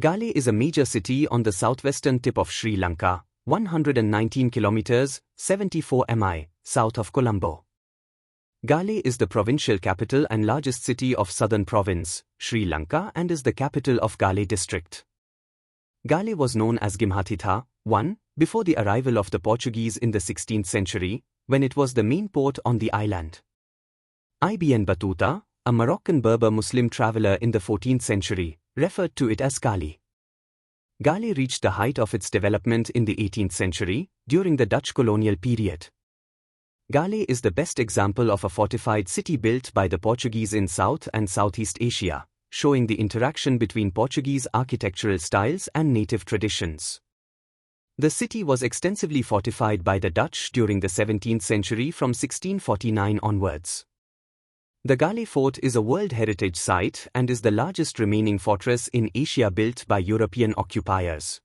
Gale is a major city on the southwestern tip of Sri Lanka, 119 kilometers, 74 mi, south of Colombo. Gale is the provincial capital and largest city of Southern Province, Sri Lanka, and is the capital of Gale district. Gale was known as Gimhathitha, 1, before the arrival of the Portuguese in the 16th century, when it was the main port on the island. Ibn Battuta, a Moroccan Berber Muslim traveller in the 14th century, referred to it as Gale. Gale reached the height of its development in the 18th century, during the Dutch colonial period. Gale is the best example of a fortified city built by the Portuguese in South and Southeast Asia, showing the interaction between Portuguese architectural styles and native traditions. The city was extensively fortified by the Dutch during the 17th century from 1649 onwards. The Gale Fort is a World Heritage Site and is the largest remaining fortress in Asia built by European occupiers.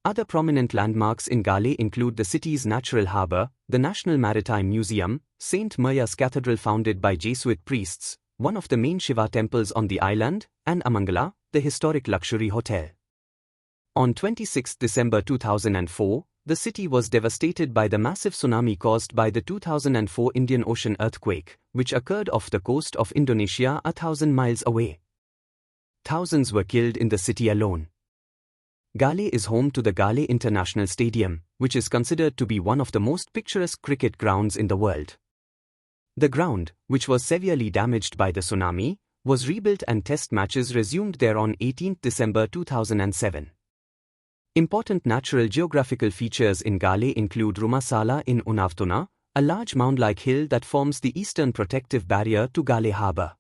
Other prominent landmarks in Gale include the city's natural harbour, the National Maritime Museum, St. Mary's Cathedral founded by Jesuit priests, one of the main Shiva temples on the island, and Amangala, the historic luxury hotel. On 26 December 2004, the city was devastated by the massive tsunami caused by the 2004 Indian Ocean earthquake, which occurred off the coast of Indonesia 1,000 miles away. Thousands were killed in the city alone. Gale is home to the Gale International Stadium, which is considered to be one of the most picturesque cricket grounds in the world. The ground, which was severely damaged by the tsunami, was rebuilt and test matches resumed there on 18 December 2007. Important natural geographical features in Gale include Rumasala in Unavtuna, a large mound-like hill that forms the eastern protective barrier to Gale harbour.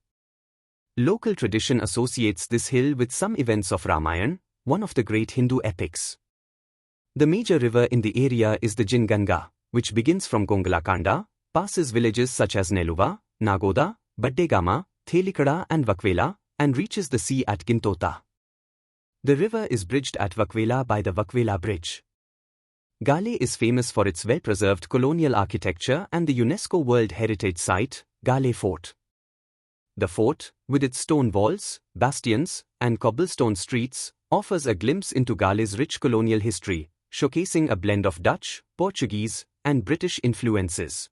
Local tradition associates this hill with some events of Ramayana, one of the great Hindu epics. The major river in the area is the Jinganga, which begins from Gongalakanda, passes villages such as Neluva, Nagoda, Baddegama, Thelikada and Vakwela, and reaches the sea at Gintota. The river is bridged at Vakwela by the Vakwela Bridge. Gale is famous for its well-preserved colonial architecture and the UNESCO World Heritage Site, Gale Fort. The fort, with its stone walls, bastions, and cobblestone streets, offers a glimpse into Gale's rich colonial history, showcasing a blend of Dutch, Portuguese, and British influences.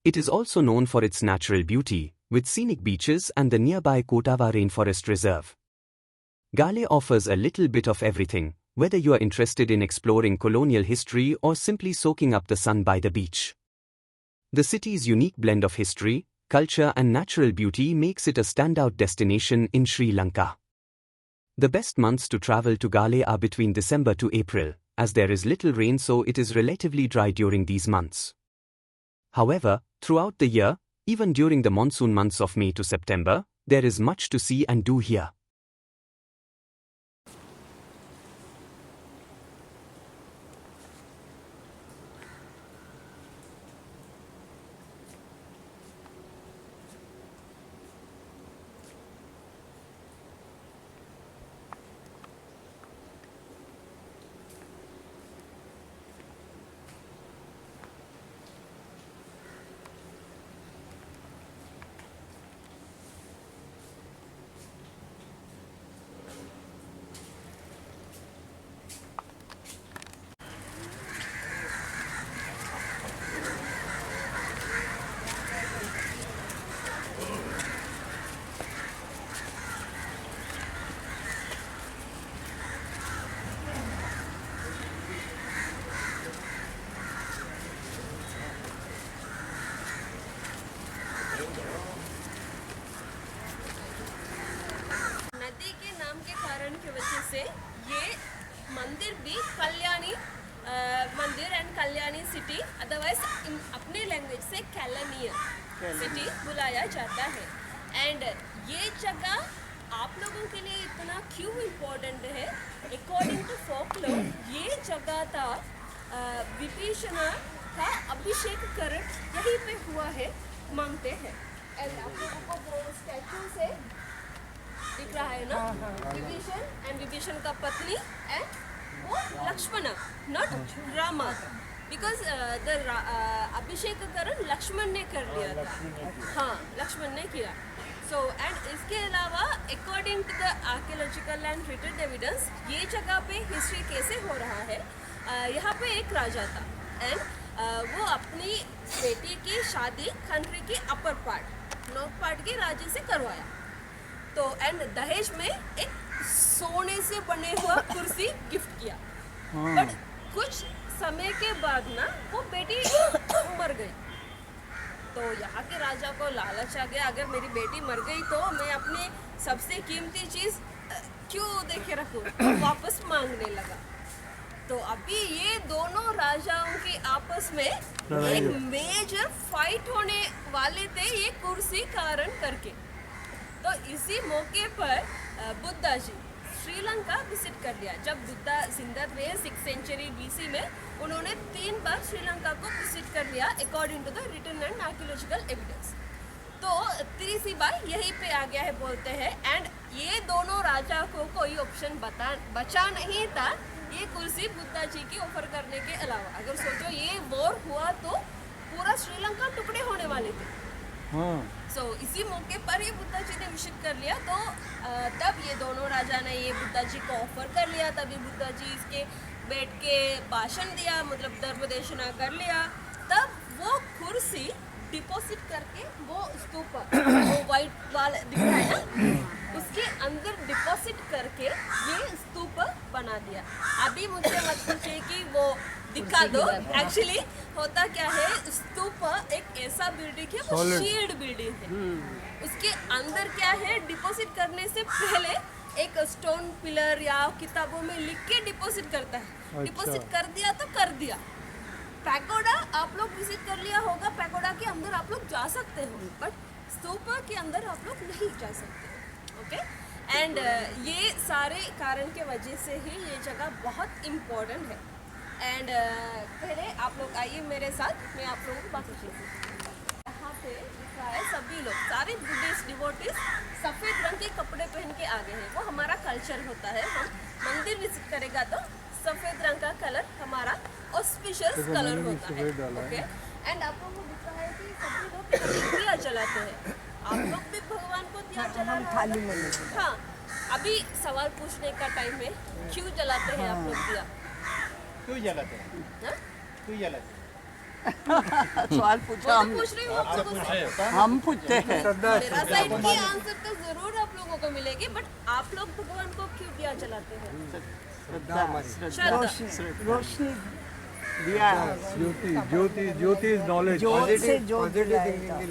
It is also known for its natural beauty, with scenic beaches and the nearby Kotawa Rainforest Reserve. Gale offers a little bit of everything, whether you are interested in exploring colonial history or simply soaking up the sun by the beach. The city's unique blend of history, culture and natural beauty makes it a standout destination in Sri Lanka. The best months to travel to Gale are between December to April, as there is little rain, so it is relatively dry during these months. However, throughout the year, even during the monsoon months of May to September, there is much to see and do here. ये मंदिर भी कल्याणी मंदिर and Kalyani city otherwise अपने language से कैलानियन city बुलाया जाता है। And ये जगह आप लोगों के लिए इतना क्यों इम्पोर्टेंट है? अकॉर्डिंग टू फोकलोर ये जगह था विभीषण का अभिषेक करण यहीं पे हुआ है मानते हैं। एंड आप लोगों को वो स्टैचू से दिख रहा है ना, विभीषण एंड विभीषण का पत्नी एंड वो Lakshman, not Rama, because the abhishek करण लक्ष्मण ने कर लिया था। हाँ, लक्ष्मण ने किया। सो एंड इसके अलावा according to the archaeological and written evidence ये जगह पे हिस्ट्री कैसे हो रहा है, यहाँ पे एक राजा था एंड वो अपनी बेटी की शादी कंट्री के अपर पार्ट नॉर्थ पार्ट के राजे से करवाया। तो एंड दहेज में एक सोने से बने हुआ कुर्सी गिफ्ट किया। बट कुछ समय के बाद ना वो बेटी मर गई। तो यहाँ के राजा को लालच आ गया, अगर मेरी बेटी मर गई तो मैं अपनी सबसे कीमती चीज क्यों देखे रखूं, वापस मांगने लगा। तो अभी ये दोनों राजाओं के आपस में एक मेजर फाइट होने वाले थे ये कुर्सी कारण करके। तो इसी मौके पर बुद्धा जी श्रीलंका विजिट कर लिया। जब बुद्धा जिंदा थे 6th सेंचुरी BC में, उन्होंने 3 बार श्रीलंका को विजिट कर लिया according to the written and archaeological evidence. तो तीसरी बार यहीं पे आ गया है बोलते हैं। एंड ये दोनों राजा को कोई ऑप्शन बचा नहीं था ये कुर्सी बुद्धा जी की ऑफर करने के अलावा। अगर सोचो ये वॉर हुआ तो पूरा श्रीलंका टुकड़े होने वाले थे। सो इसी मौके पर ये बुद्धा जी ने विजिट कर लिया। तो तब ये दोनों राजा ने ये बुद्धा जी को ऑफर कर लिया। तभी बुद्धा जी इसके बैठ के भाषण दिया, मतलब धर्मदेशना कर लिया। तब वो कुर्सी डिपॉजिट करके वो स्तूप वो वाइट वाल दिख रहा है ना, उसके अंदर डिपॉजिट करके ये स्तूप बना दिया। अभी मुझे मत पूछिए कि वो दिखा दो, एक्चुअली होता क्या है, स्तूप एक ऐसा बिल्डिंग है, वो शील्ड बिल्डिंग है। उसके अंदर क्या है, डिपॉजिट करने से पहले एक स्टोन पिलर या किताबों में लिख के डिपॉजिट करता है। डिपॉजिट कर दिया तो कर दिया। पैगोडा आप लोग विजिट कर लिया होगा, पैगोडा के अंदर आप लोग जा सकते हो, बट स्तूप के अंदर आप लोग नहीं जा सकते। ओके एंड ये सारे कारण के वजह से ही ये जगह बहुत इम्पोर्टेंट है। एंड पहले आप लोग आइए मेरे साथ, मैं आप लोगों को बात करूँ। यहाँ पे दिख रहा है सभी लोग, सारे बुद्धिस्ट डिवोटीज सफ़ेद रंग के कपड़े पहन के आ गए हैं। वो हमारा कल्चर होता है, हम मंदिर विजिट करेगा तो सफ़ेद रंग का कलर हमारा ऑस्पिशियस कलर होता है। ओके एंड आप लोगों को दिख रहा है कि सभी लोग दिया जलाते हैं। आप लोग भी भगवान को दिया जला रहे हैं। हाँ, अभी सवाल पूछने का टाइम है, क्यों जलाते हैं आप लोग दिया? क्यों जलाते हैं? क्यों जलाते हैं? सवाल पूछा, हम पूछ रही हूँ आप लोगों से। हम पूछते हैं। मेरा साइड की आंसर तो जरूर आप लोगों को मिलेगी, बट आप लोग भगवान को क्यों दिया जलाते हैं? श्रद्धा। रोशनी दिया, ज्योति इज नॉलेज, ज्योति से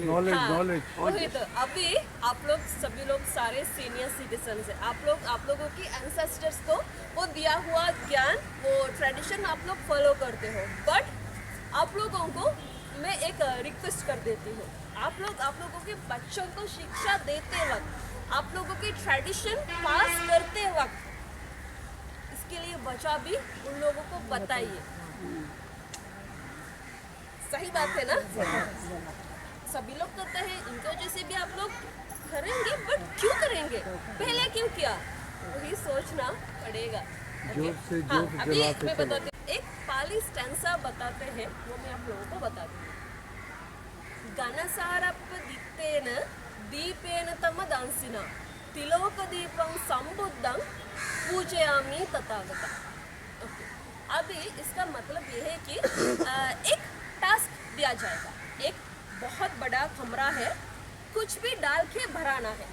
नॉलेज। वही तो अभी आप लोग सभी लोग सारे सीनियर सिटीजन्स हैं। आप लोगों की एंसेस्टर्स को वो दिया हुआ ज्ञान, वो ट्रेडिशन आप लोग फॉलो करते हो। बट आप लोगों को मैं एक रिक्वेस्ट कर देती हूँ, आप लोगों के बच्चों को शिक्षा देते वक्त, आप लोगों की ट्रेडिशन पास करते वक्त, इसके लिए बचा भी उन लोगों को बताइए। सही बात है ना? सभी लोग करते हैं, इनकी वजह से भी आप लोग करेंगे, बट क्यों करेंगे, पहले क्यों किया, वही सोचना पड़ेगा। हाँ, अभी मैं बताती हूँ, एक पाली स्टैंसा बताते हैं, वो मैं आप लोगों को बताती हूँ। गणसारप्प दिक्तेन दीपेन तमदांसिना तिलोक दीपं संबुद्धं पूजयामि तथागता। अभी इसका मतलब ये है कि एक टास्क दिया जाएगा, एक बहुत बड़ा कमरा है, कुछ भी डाल के भराना है।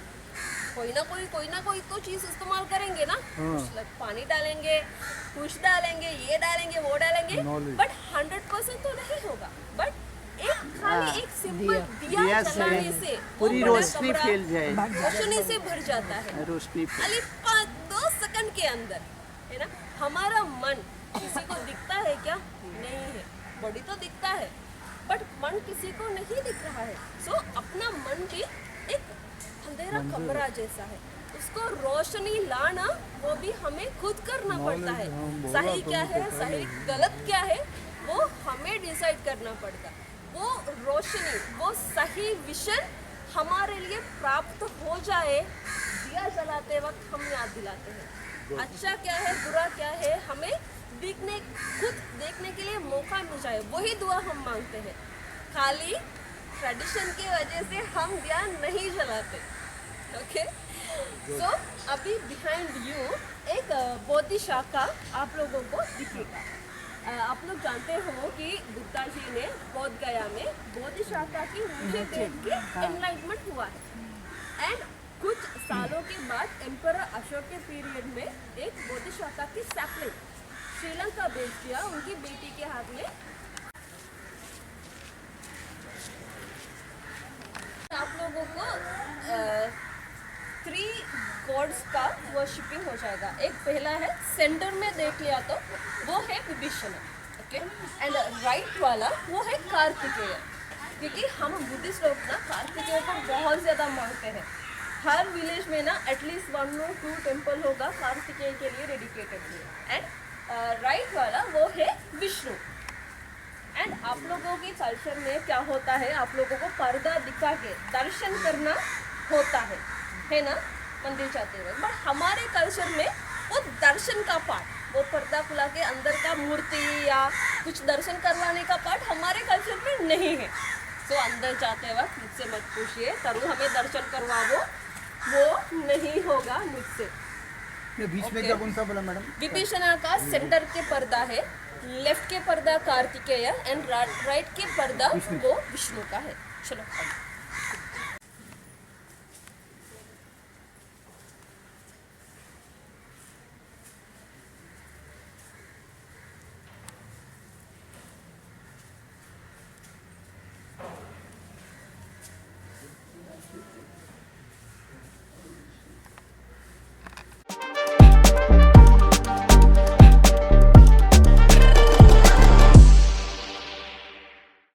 कोई ना कोई तो चीज़ इस्तेमाल करेंगे ना, पानी डालेंगे, कुछ डालेंगे, ये डालेंगे, वो डालेंगे, बट 100% तो नहीं होगा। बट खाली एक सिंपल दिया जलाने से पूरी रोशनी फैल जाए, रोशनी से भर जाता है, रोशनी खाली 2 सेकंड के अंदर, है ना। हमारा मन किसी को दिखता है क्या? नहीं है। बॉडी तो दिखता है, बट मन किसी को नहीं दिख रहा है। सो अपना मन भी एक अंधेरा कमरा जैसा है, उसको रोशनी लाना वो भी हमें खुद करना पड़ता है। सही क्या है, सही गलत क्या है, वो हमें डिसाइड करना पड़ता। वो रोशनी, वो सही विजन हमारे लिए प्राप्त हो जाए, दिया जलाते वक्त हम याद दिलाते हैं अच्छा क्या है, बुरा क्या है, हमें खुद देखने के लिए मौका मिल जाए, वही दुआ हम मांगते हैं। खाली ट्रेडिशन की वजह से हम दिया नहीं जलाते, ओके सो अभी बिहाइंड यू एक बोधि शाखा आप लोगों को दिखेगा। आप लोग जानते हो कि बुद्धा जी ने बोध गया में बोधि शाखा की नीचे देख के एनलाइटमेंट हुआ है एंड कुछ सालों के बाद एम्परर अशोक के पीरियड में एक बोधि शाखा की सैपलिंग श्रीलंका भेज दिया उनकी बेटी के हाथ में। आप लोगों को 3 गॉड्स का वर्शिपिंग हो जाएगा। एक पहला है सेंटर में देख लिया तो वो है विभीषण, ओके, एंड राइट वाला वो है कार्तिकेय, क्योंकि हम बुद्धिस्ट लोग ना कार्तिकेय को बहुत ज़्यादा मानते हैं। हर विलेज में ना एटलीस्ट 1 or 2 टेम्पल होगा कार्तिकेय के लिए डेडिकेटेड। एंड राइट वाला वो है विष्णु। एंड आप लोगों के कल्चर में क्या होता है, आप लोगों को पर्दा दिखा के दर्शन करना होता है ना, मंदिर जाते हुए। बट हमारे कल्चर में वो दर्शन का पार्ट, वो पर्दा खुला के अंदर का मूर्ति या कुछ दर्शन करवाने का पार्ट हमारे कल्चर में नहीं है। सो अंदर जाते वक्त मुझसे मत पूछिए तरू हमें दर्शन करवाओ, वो नहीं होगा मुझसे। बीच में क्या कौन सा बोला मैडम? विभीषण का सेंटर के पर्दा है, लेफ्ट के पर्दा कार्तिकेय एंड राइट के पर्दा वो विष्णु का है। चलो